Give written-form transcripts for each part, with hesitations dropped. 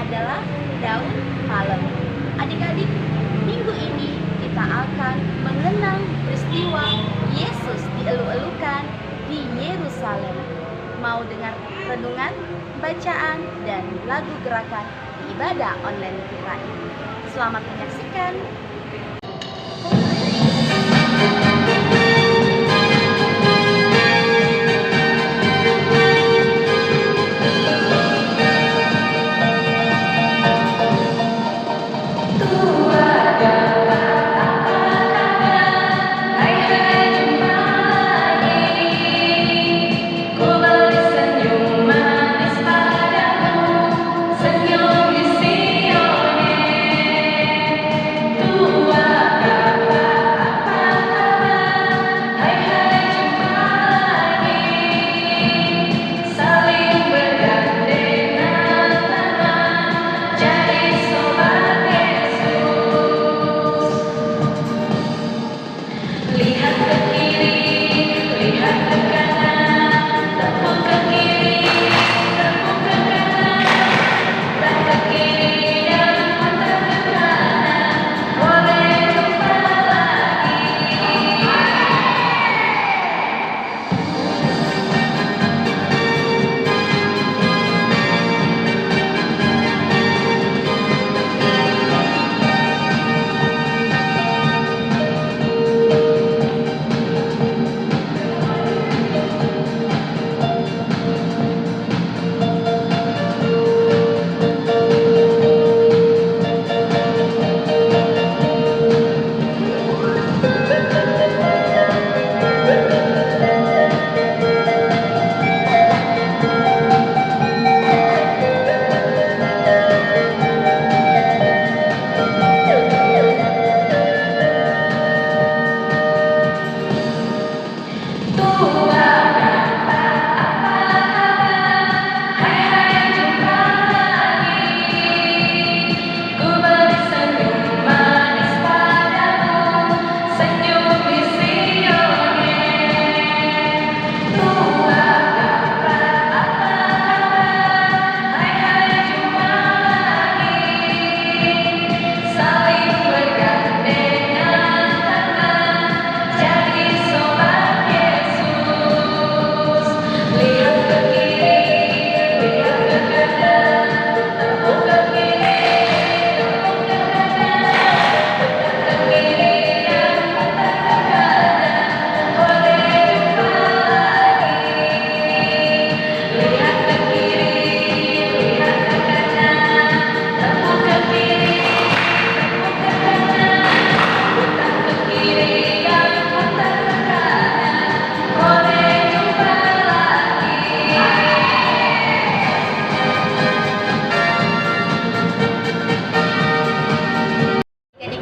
adalah daun palem. Adik-adik, minggu ini kita akan mengenang peristiwa Yesus dielu-elukan di Yerusalem. Mau dengar renungan, bacaan, dan lagu gerakan di ibadah online kita ini? Selamat menyaksikan.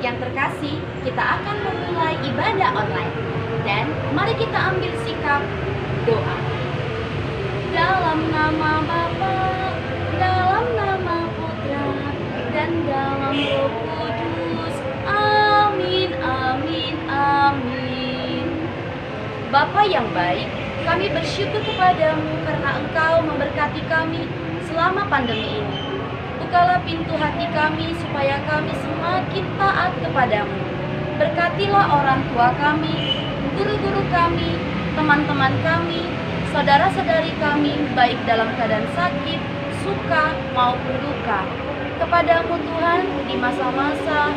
Yang terkasih, kita akan memulai ibadah online. Dan mari kita ambil sikap doa. Dalam nama Bapa, dalam nama Putra, dan dalam Roh Kudus. Amin, amin, amin. Bapa yang baik, kami bersyukur kepadamu karena Engkau memberkati kami selama pandemi ini. Bukalah pintu hati kami supaya kami semakin taat kepadamu. Berkatilah orang tua kami, guru-guru kami, teman-teman kami, saudara-saudari kami, baik dalam keadaan sakit, suka, maupun duka. Kepadamu Tuhan, di masa-masa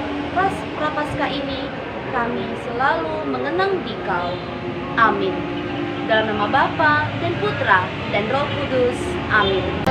prapaskah ini, kami selalu mengenang Dikau. Amin. Dalam nama Bapa dan Putra dan Roh Kudus. Amin.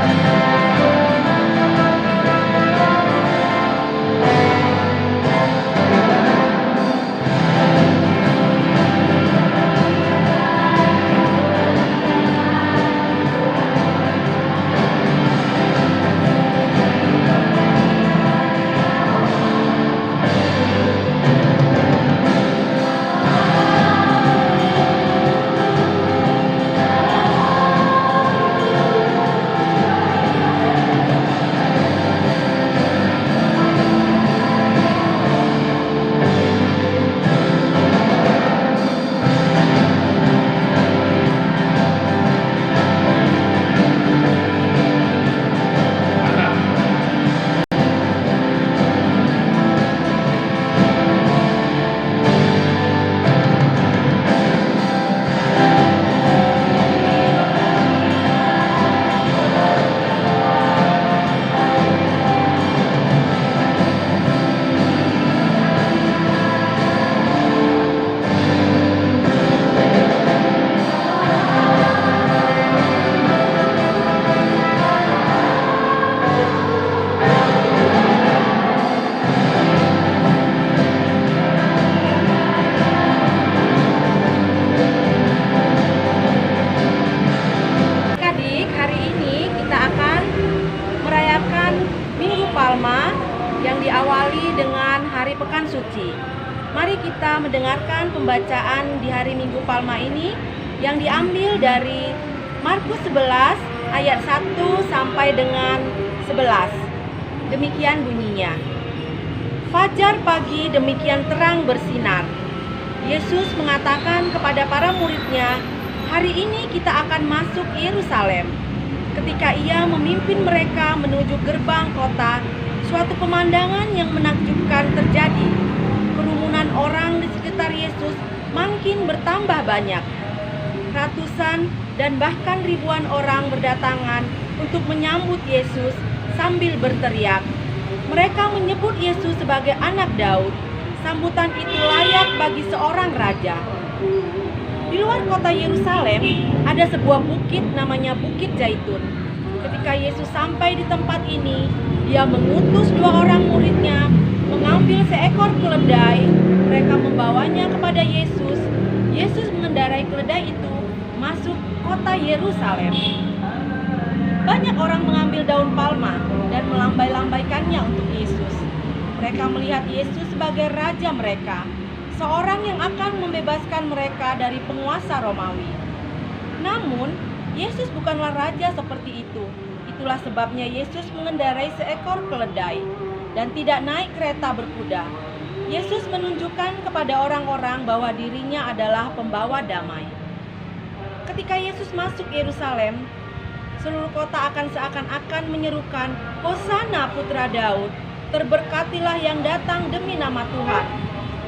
Palma yang diawali dengan Hari Pekan Suci. Mari kita mendengarkan pembacaan di hari Minggu Palma ini yang diambil dari Markus 11 ayat 1 sampai dengan 11. Demikian bunyinya. Fajar pagi demikian terang bersinar. Yesus mengatakan kepada para muridnya, "Hari ini kita akan masuk Yerusalem." Ketika ia memimpin mereka menuju gerbang kota, suatu pemandangan yang menakjubkan terjadi. Kerumunan orang di sekitar Yesus makin bertambah banyak. Ratusan dan bahkan ribuan orang berdatangan untuk menyambut Yesus sambil berteriak. Mereka menyebut Yesus sebagai anak Daud. Sambutan itu layak bagi seorang raja. Di luar kota Yerusalem ada sebuah bukit namanya Bukit Zaitun. Ketika Yesus sampai di tempat ini, dia mengutus 2 orang muridnya mengambil seekor keledai. Mereka membawanya kepada Yesus. Yesus mengendarai keledai itu masuk kota Yerusalem. Banyak orang mengambil daun palma dan melambai-lambaikannya untuk Yesus. Mereka melihat Yesus sebagai raja mereka, seorang yang akan membebaskan mereka dari penguasa Romawi. Namun, Yesus bukanlah raja seperti itu. Itulah sebabnya Yesus mengendarai seekor keledai dan tidak naik kereta berkuda. Yesus menunjukkan kepada orang-orang bahwa dirinya adalah pembawa damai. Ketika Yesus masuk Yerusalem, seluruh kota akan seakan-akan menyerukan, "Hosana putra Daud, terberkatilah yang datang demi nama Tuhan."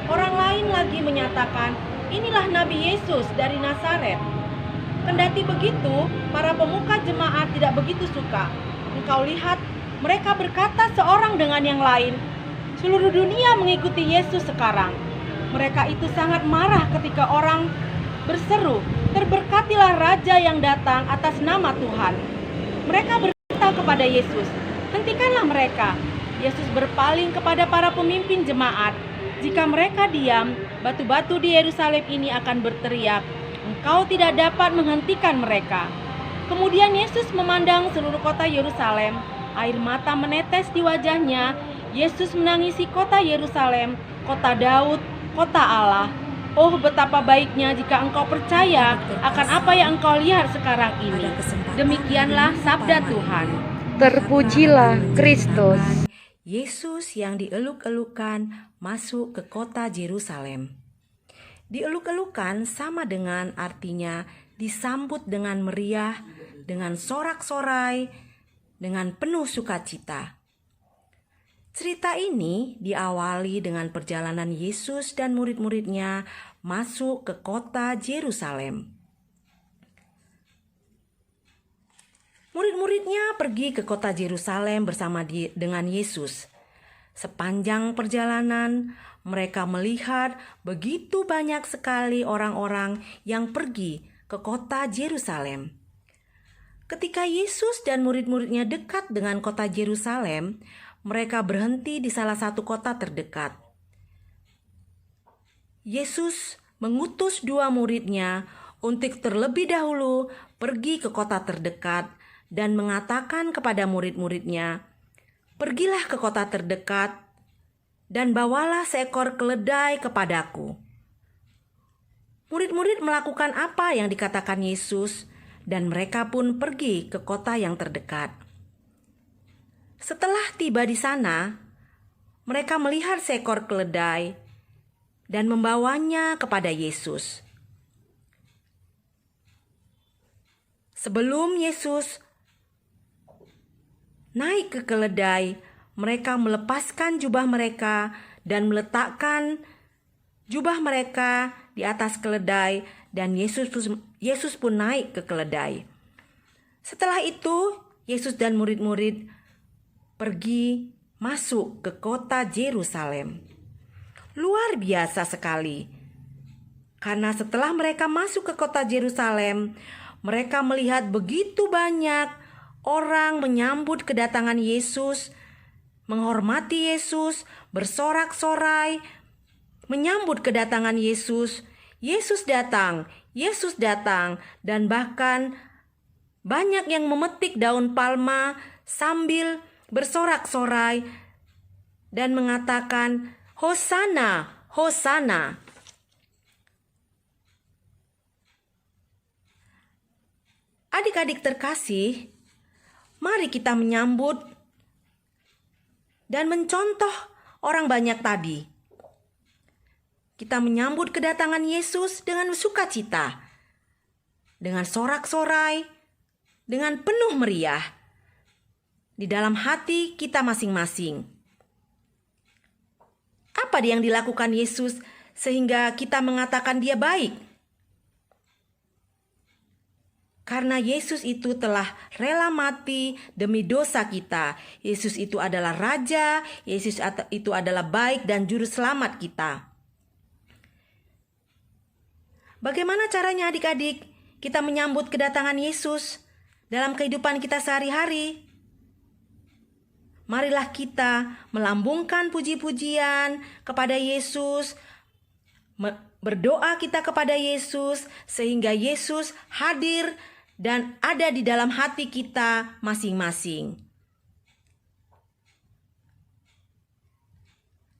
Orang lain lagi menyatakan, "Inilah Nabi Yesus dari Nazaret." Kendati begitu, para pemuka jemaat tidak begitu suka. Engkau lihat, mereka berkata seorang dengan yang lain, "Seluruh dunia mengikuti Yesus sekarang." Mereka itu sangat marah ketika orang berseru, "Terberkatilah Raja yang datang atas nama Tuhan." Mereka berkata kepada Yesus, "Hentikanlah mereka." Yesus berpaling kepada para pemimpin jemaat. Jika mereka diam, batu-batu di Yerusalem ini akan berteriak, "Engkau tidak dapat menghentikan mereka." Kemudian Yesus memandang seluruh kota Yerusalem. Air mata menetes di wajahnya. Yesus menangisi kota Yerusalem, kota Daud, kota Allah. "Oh, betapa baiknya jika engkau percaya akan apa yang engkau lihat sekarang ini." Demikianlah sabda Tuhan. Terpujilah Kristus. Yesus yang dieluk-elukan masuk ke kota Yerusalem. Dieluk-elukan sama dengan artinya disambut dengan meriah, dengan sorak-sorai, dengan penuh sukacita. Cerita ini diawali dengan perjalanan Yesus dan murid-muridnya masuk ke kota Yerusalem. Murid-muridnya pergi ke kota Yerusalem bersama dengan Yesus. Sepanjang perjalanan, mereka melihat begitu banyak sekali orang-orang yang pergi ke kota Yerusalem. Ketika Yesus dan murid-muridnya dekat dengan kota Yerusalem, mereka berhenti di salah satu kota terdekat. Yesus mengutus 2 muridnya untuk terlebih dahulu pergi ke kota terdekat dan mengatakan kepada murid-muridnya, "Pergilah ke kota terdekat dan bawalah seekor keledai kepadaku." Murid-murid melakukan apa yang dikatakan Yesus dan mereka pun pergi ke kota yang terdekat. Setelah tiba di sana, mereka melihat seekor keledai dan membawanya kepada Yesus. Sebelum Yesus naik ke keledai, mereka melepaskan jubah mereka dan meletakkan jubah mereka di atas keledai, dan Yesus pun naik ke keledai. Setelah itu, Yesus dan murid-murid pergi masuk ke kota Yerusalem. Luar biasa sekali. Karena setelah mereka masuk ke kota Yerusalem, mereka melihat begitu banyak orang menyambut kedatangan Yesus, menghormati Yesus, bersorak-sorai, menyambut kedatangan Yesus. Yesus datang, dan bahkan banyak yang memetik daun palma sambil bersorak-sorai dan mengatakan, "Hosana, Hosana." Adik-adik terkasih, mari kita menyambut dan mencontoh orang banyak tadi. Kita menyambut kedatangan Yesus dengan sukacita, dengan sorak-sorai, dengan penuh meriah di dalam hati kita masing-masing. Apa yang dilakukan Yesus sehingga kita mengatakan dia baik? Karena Yesus itu telah rela mati demi dosa kita. Yesus itu adalah Raja, Yesus itu adalah baik dan juru selamat kita. Bagaimana caranya adik-adik kita menyambut kedatangan Yesus dalam kehidupan kita sehari-hari? Marilah kita melambungkan puji-pujian kepada Yesus, berdoa kita kepada Yesus sehingga Yesus hadir dan ada di dalam hati kita masing-masing.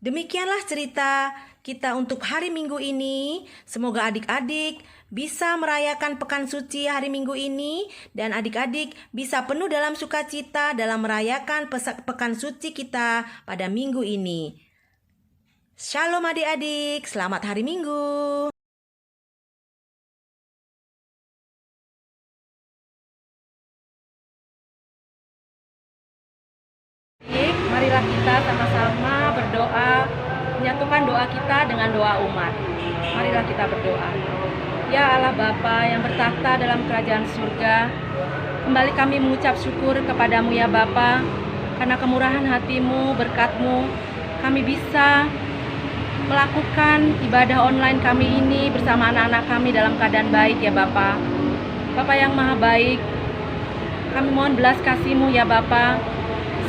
Demikianlah cerita kita untuk hari Minggu ini. Semoga adik-adik bisa merayakan pekan suci hari Minggu ini dan adik-adik bisa penuh dalam sukacita dalam merayakan pekan suci kita pada minggu ini. Shalom adik-adik, selamat hari Minggu. Marilah kita sama-sama berdoa, menyatukan doa kita dengan doa umat. Marilah kita berdoa. Ya Allah Bapa yang bertakhta dalam kerajaan surga, kembali kami mengucap syukur kepadamu ya Bapa, karena kemurahan hatimu, berkat-mu, kami bisa melakukan ibadah online kami ini bersama anak-anak kami dalam keadaan baik ya Bapa. Bapa yang maha baik, kami mohon belas kasih-Mu ya Bapa.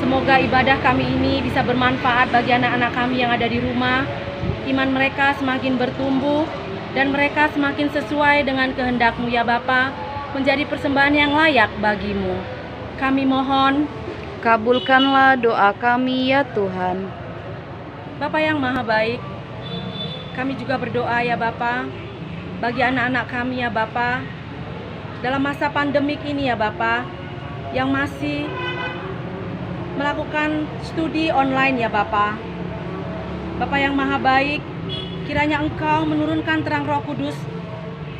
Semoga ibadah kami ini bisa bermanfaat bagi anak-anak kami yang ada di rumah. Iman mereka semakin bertumbuh dan mereka semakin sesuai dengan kehendak-Mu ya Bapa, menjadi persembahan yang layak bagi-Mu. Kami mohon, kabulkanlah doa kami ya Tuhan. Bapa yang maha baik, kami juga berdoa ya Bapa, bagi anak-anak kami ya Bapa, dalam masa pandemik ini ya Bapa, yang masih melakukan studi online ya Bapa. Bapa yang maha baik, kiranya Engkau menurunkan terang Roh Kudus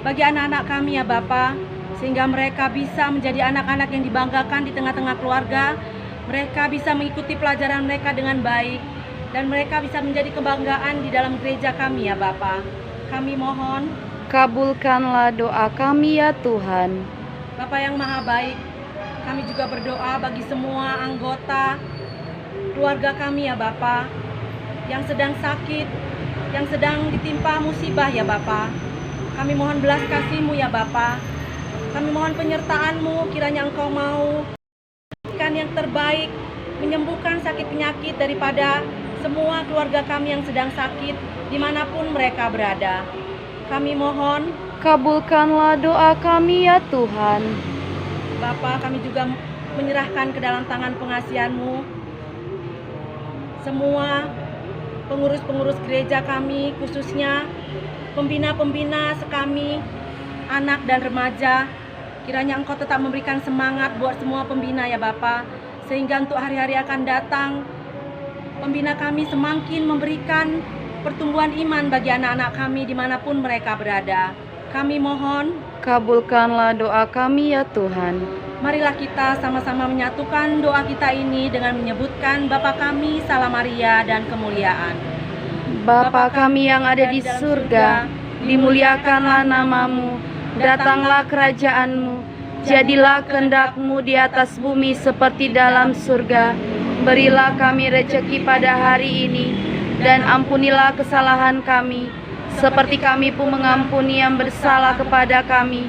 bagi anak-anak kami ya Bapa, sehingga mereka bisa menjadi anak-anak yang dibanggakan di tengah-tengah keluarga. Mereka bisa mengikuti pelajaran mereka dengan baik dan mereka bisa menjadi kebanggaan di dalam gereja kami ya Bapa. Kami mohon, kabulkanlah doa kami ya Tuhan. Bapa yang maha baik, kami juga berdoa bagi semua anggota keluarga kami ya Bapa, yang sedang sakit, yang sedang ditimpa musibah ya Bapa. Kami mohon belas kasih-Mu ya Bapa. Kami mohon penyertaan-Mu, kiranya Engkau mau memberikan yang terbaik, menyembuhkan sakit penyakit daripada semua keluarga kami yang sedang sakit, dimanapun mereka berada. Kami mohon, kabulkanlah doa kami ya Tuhan. Bapa, kami juga menyerahkan ke dalam tangan pengasihan-Mu semua pengurus-pengurus gereja kami, khususnya pembina-pembina sekami, anak dan remaja. Kiranya Engkau tetap memberikan semangat buat semua pembina ya Bapa, sehingga untuk hari-hari akan datang, pembina kami semakin memberikan pertumbuhan iman bagi anak-anak kami dimanapun mereka berada. Kami mohon, kabulkanlah doa kami ya Tuhan. marilah kita sama-sama menyatukan doa kita ini dengan menyebutkan Bapa kami, Salam Maria dan kemuliaan. Bapa kami yang ada di surga, dimuliakanlah namamu, datanglah kerajaan-Mu, jadilah kehendak-Mu di atas bumi seperti dalam surga. Berilah kami rezeki pada hari ini, dan ampunilah kesalahan kami, seperti kami pun mengampuni yang bersalah kepada kami.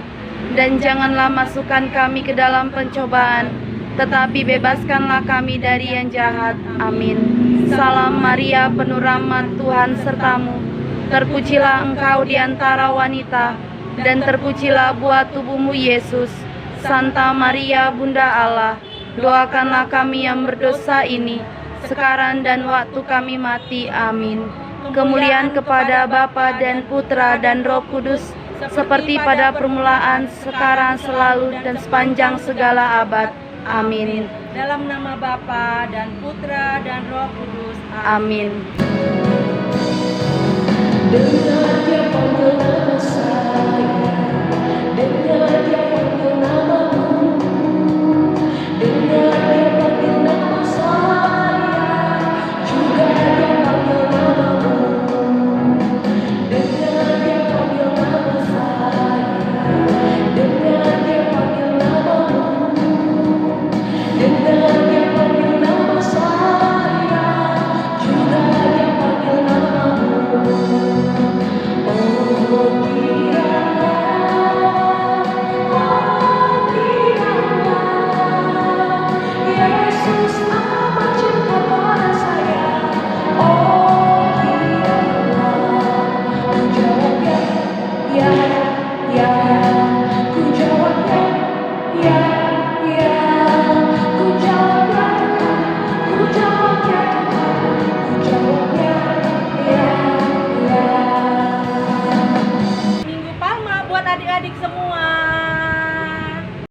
Dan janganlah masukkan kami ke dalam pencobaan, tetapi bebaskanlah kami dari yang jahat. Amin. Salam Maria, penuh rahmat, Tuhan sertamu. Terpujilah engkau di antara wanita, dan terpujilah buah tubuhmu Yesus. Santa Maria, Bunda Allah, Doakanlah kami yang berdosa ini, sekarang dan waktu kami mati. Amin. Kemuliaan kepada Bapa dan Putra dan Roh Kudus, seperti pada permulaan, sekarang, selalu, dan sepanjang segala abad. Amin. Dalam nama Bapa dan Putra dan Roh Kudus. Amin. Dengar dia panggil nama